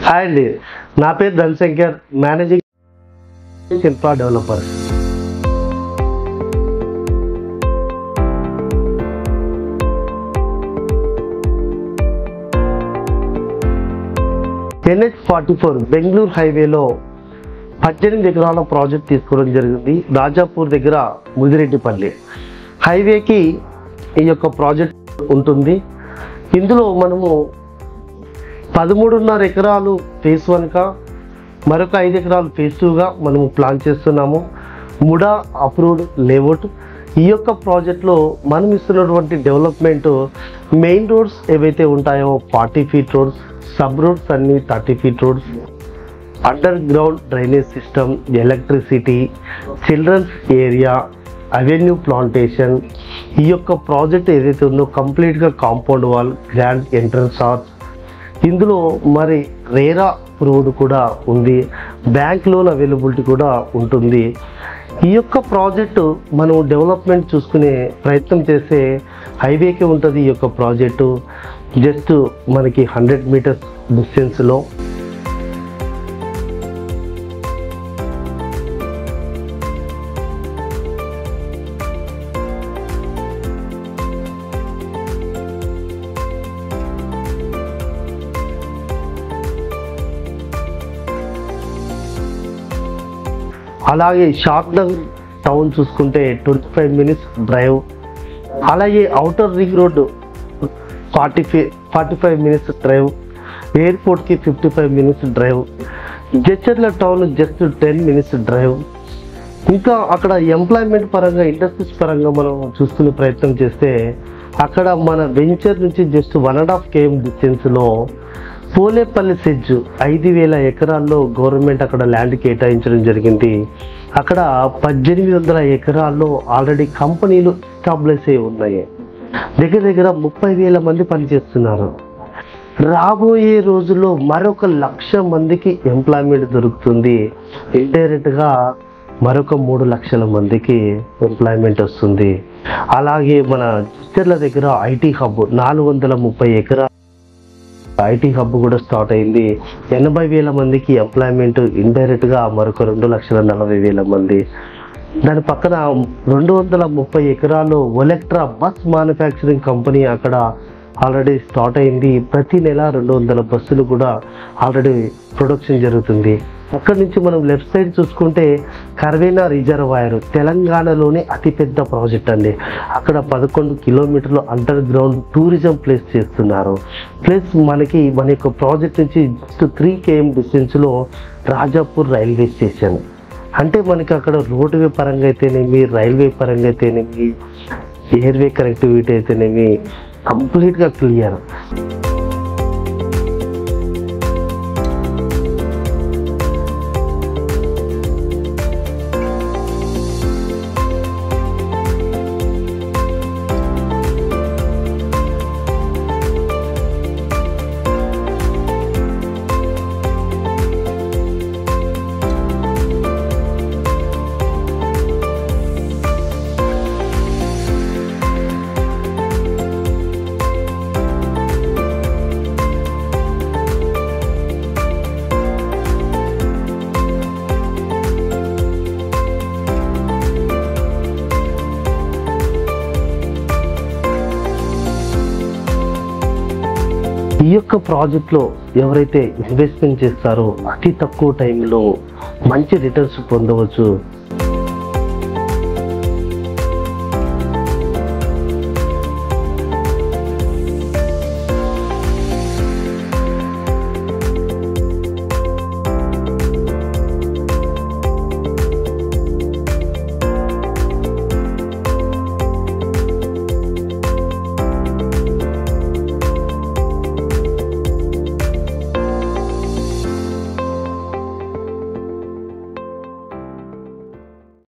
Hi అండి, నా పేరు Dhanashankar, managing infra developer. NH44 Bengaluru హైవేలో 18 ఎకరాల ప్రాజెక్ట్ తీసుకోవడం జరిగింది. రాజాపూర్ దగ్గర ముదిరెడ్డిపల్లి హైవేకి ఈ యొక్క ప్రాజెక్ట్ ఉంటుంది. ఇందులో మనము 13.5 ఎకరాలు ఫేజ్ 1గా, మరొక 5 ఎకరాలు ఫేజ్ 2గా మనము ప్లాన్ చేస్తున్నాము. MUDA approved layout. ఈ యొక్క ప్రాజెక్ట్లో మనం ఇస్తున్నటువంటి డెవలప్మెంట్ మెయిన్ రోడ్స్ ఏవైతే ఉంటాయో 40 ఫీట్ రోడ్స్, సబ్ రోడ్స్ అన్ని 30 feet roads, under ground drainage system, electricity, children's area, avenue plantation. ఈ యొక్క ప్రాజెక్ట్ ఏదైతే ఉందో కంప్లీట్గా compound wall, grand entrance arch. ఇందులో మరి రేరా అప్రూవ్డ్ కూడా ఉంది, బ్యాంక్ లోన్ అవైలబిలిటీ కూడా ఉంటుంది. ఈ యొక్క ప్రాజెక్టు మనం డెవలప్మెంట్ చూసుకునే ప్రయత్నం చేస్తే హైవేకి ఉంటుంది. ఈ యొక్క ప్రాజెక్టు జస్ట్ మనకి 100 మీటర్స్ డిస్టెన్స్లో. అలాగే షాద్నగర్ టౌన్ చూసుకుంటే 25 మినిట్స్ డ్రైవ్. అలాగే outer ring road 45 minutes drive. ఎయిర్పోర్ట్కి 55 minutes drive. Jadcherla town just 10 minutes drive. ఇంకా అక్కడ ఎంప్లాయ్మెంట్ పరంగా, ఇండస్ట్రీస్ పరంగా మనం చూసుకునే ప్రయత్నం చేస్తే అక్కడ మన వెంచర్ నుంచి జస్ట్ 1.5 km డిస్టెన్స్లో పోలేపల్లి సెజ్ 5,000 ఎకరాల్లో గవర్నమెంట్ అక్కడ ల్యాండ్ కేటాయించడం జరిగింది. అక్కడ 1800 ఎకరాల్లో ఆల్రెడీ కంపెనీలు ఎస్టాబ్లిష్ అయి ఉన్నాయి. దగ్గర దగ్గర 30,000 మంది పనిచేస్తున్నారు. రాబోయే రోజుల్లో మరొక 1,00,000 మందికి ఎంప్లాయ్మెంట్ దొరుకుతుంది. ఇండైరెక్ట్గా మరొక 3 లక్షల మందికి ఎంప్లాయ్మెంట్ వస్తుంది. అలాగే మన చిత్తూరు దగ్గర ఐటీ హబ్ 430 ఎకరాలు ఐటీ హబ్ కూడా స్టార్ట్ అయింది. 80,000 మందికి ఎంప్లాయ్మెంట్, ఇండైరెక్ట్గా మరొక 2,40,000 మంది. దాని పక్కన 230 ఎకరాలు ఒలెక్ట్రా బస్ మ్యానుఫ్యాక్చరింగ్ కంపెనీ అక్కడ ఆల్రెడీ స్టార్ట్ అయింది. ప్రతి నెల 200 బస్సులు కూడా ఆల్రెడీ ప్రొడక్షన్ జరుగుతుంది. అక్కడి నుంచి మనం లెఫ్ట్ సైడ్ చూసుకుంటే కర్వేనా రిజర్వాయర్ తెలంగాణలోనే అతిపెద్ద ప్రాజెక్ట్ అండి. అక్కడ 11 కిలోమీటర్లు అండర్ గ్రౌండ్ టూరిజం ప్లేస్ చేస్తున్నారు. ప్లస్ మనకి మన యొక్క ప్రాజెక్ట్ నుంచి జస్ట్ 3 km డిస్టెన్స్లో రాజాపూర్ రైల్వే స్టేషన్. అంటే మనకి అక్కడ రోడ్వే పరంగా అయితేనేమి, రైల్వే పరంగా అయితేనేమి, ఎయిర్వే కనెక్టివిటీ అయితేనేమి కంప్లీట్గా క్లియర్. ఈ యొక్క ప్రాజెక్ట్లో ఎవరైతే ఇన్వెస్ట్మెంట్ చేస్తారో అతి తక్కువ టైంలో మంచి రిటర్న్స్ పొందవచ్చు.